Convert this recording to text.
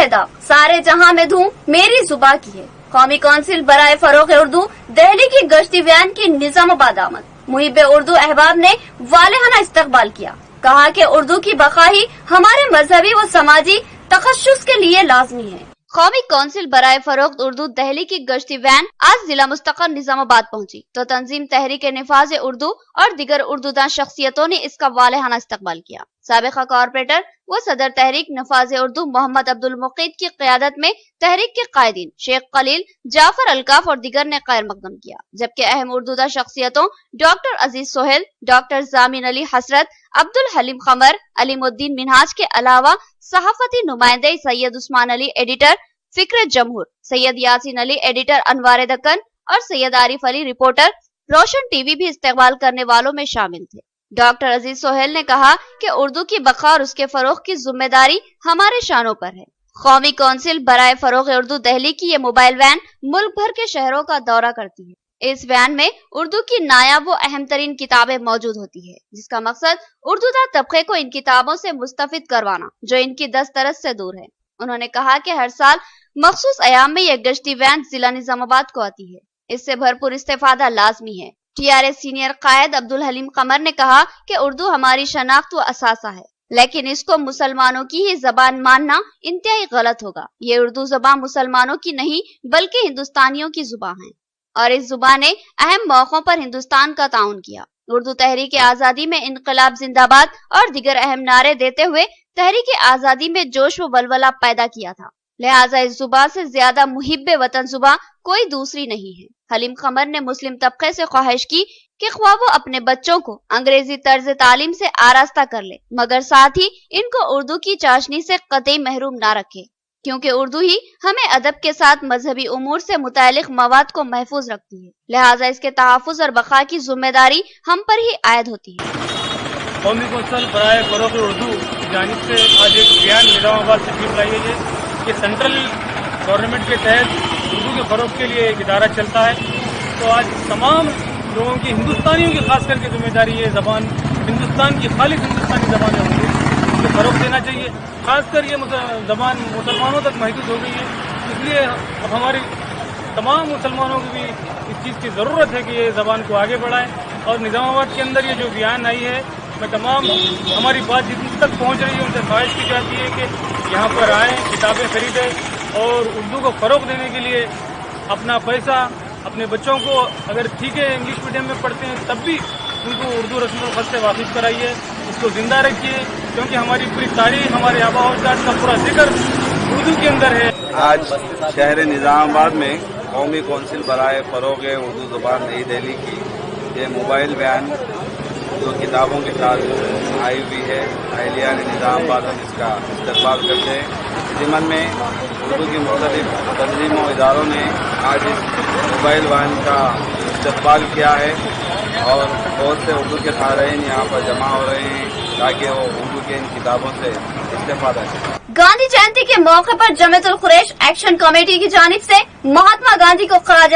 है दाग, सारे जहां में धूम मेरी जुबां की है। कौमी कौंसिल बराए फरोग उर्दू दिल्ली की गश्ती वैन की निजामाबाद आमद। मुहिब उर्दू अहबाब ने वालेहाना इस्तकबाल किया। कहा कि उर्दू की बका ही हमारे मजहबी व समाजी तखस्सुस के लिए लाजमी है। कौमी कौंसिल बराए फरोख्त उर्दू दिल्ली की गश्ती वैन आज जिला मुस्तक़ल निजामाबाद पहुंची तो तंजीम तहरीक निफाज उर्दू और दिगर उर्दूदान शख्सियतों ने इसका वालेहाना इस्तकबाल किया। साबिक़ा कॉर्पोरेटर व सदर तहरीक नफाज उर्दू मोहम्मद अब्दुल मुकीद की क़यादत में तहरीक के कायदीन शेख खलील, जाफर अल्काफ और दिगर ने खैर मकदम किया, जबकि अहम उर्दूदा शख्सियतों डॉक्टर अजीज सोहेल, डॉक्टर जामिन अली हसरत, अब्दुल हलीम खमर, अलीमुद्दीन मिनहाज के अलावा सहाफती नुमाइंदे सैयद उस्मान अली एडिटर फिक्र जमहूर, सैयद यासीन अली एडिटर अनवार दक्कन और सैयद आरिफ अली रिपोर्टर रोशन टीवी भी इस्तेमाल करने वालों में शामिल थे। डॉक्टर अजीज सोहेल ने कहा कि उर्दू की बका और उसके फरोग की जिम्मेदारी हमारे शानों पर है। कौमी कौंसिल बराए फरोग उर्दू दिल्ली की ये मोबाइल वैन मुल्क भर के शहरों का दौरा करती है। इस वैन में उर्दू की नायाब व अहम तरीन किताबें मौजूद होती है, जिसका मकसद उर्दूदा तबके को इन किताबों से मुस्तफिद करवाना जो इनकी दस्तरस से दूर है। उन्होंने कहा कि हर साल मखसूस अयाम में यह गश्ती वैन जिला निजामाबाद को आती है, इससे भरपूर इस्तेफादा लाजमी है। TRS सीनियर कायद अब्दुल हलीम कमर ने कहा कि उर्दू हमारी शनाख्त व असासा है, लेकिन इसको मुसलमानों की ही जबान मानना इंतहाई गलत होगा। ये उर्दू जबान मुसलमानों की नहीं बल्कि हिंदुस्तानियों की जुबान है और इस जुबान ने अहम मौकों पर हिंदुस्तान का ताउन किया। उर्दू तहरीक आजादी में इनकलाब जिंदाबाद और दिगर अहम नारे देते हुए तहरीक आजादी में जोश व वलवला पैदा किया था, लिहाजा इस जुबान से ज्यादा मुहिब्बे वतन जुबान कोई दूसरी नहीं है। हलीम खमर ने मुस्लिम तबके से ख्वाहिश की कि ख्वाह वो अपने बच्चों को अंग्रेजी तर्ज तालीम से आरास्ता कर ले, मगर साथ ही इनको उर्दू की चाशनी से कतई महरूम ना रखे, क्योंकि उर्दू ही हमें अदब के साथ मजहबी उमूर से मुतालिक मवाद को महफूज रखती है। लिहाजा इसके तहफ़्फ़ुज़ और बका की जिम्मेदारी हम पर ही आयद होती है। कौमी कौंसिल बराए फरोग उर्दू की जानिब से आज एक बयान निजामाबाद से टीम लाई गई है कि सेंट्रल गवर्नमेंट के तहत उर्दू के फरोग के लिए एक इदारा चलता है, तो आज तमाम लोगों की, हिंदुस्तानियों की खास करके जिम्मेदारी ये ज़बान हिंदुस्तान की खालिद हिंदुस्तानी ज़बानें होंगी, इसको फरोग देना चाहिए। खासकर ये ज़बान मुसलमानों तक महदूद हो गई है, इसलिए अब हमारी तमाम मुसलमानों को भी इस चीज़ की ज़रूरत है कि ये ज़बान को आगे बढ़ाएं। और निजामाबाद के अंदर ये जो बयान आई है, मैं तमाम हमारी बात जितनी तक पहुँच रही है उनसे ख्वाहिश की जाती है कि यहाँ पर आएँ, किताबें खरीदें और उर्दू को फ़रोग देने के लिए अपना पैसा, अपने बच्चों को अगर ठीक है इंग्लिश मीडियम में पढ़ते हैं तब भी उनको उर्दू रस्म ख़त से वाकिफ़ कराइए, इसको ज़िंदा रखिए, क्योंकि हमारी पूरी तारीख, हमारे आबा व अजदाद का पूरा जिक्र उर्दू के अंदर है। आज शहर निजामाबाद में कौमी कौंसिल बराए फरोग उर्दू ज़बान नई दिल्ली की ये मोबाइल वैन जो किताबों के साथ आई हुई है, अहलिया निजामाबाद हम इसका इस्तकबाल करते हैं। ज़िमन में उर्दू की मुख्तलिफ तंजीमों इदारों ने आज इस मोबाइल वैन का इस्तकबाल किया है और बहुत से उर्दू के क़ारीन यहाँ पर जमा हो रहे हैं ताकि वो उर्दू के इन किताबों से इस्तेफादा करें। गांधी जयंती के मौके पर जमीयत उल कुरैश एक्शन कमेटी की जानिब से महात्मा गांधी को खराज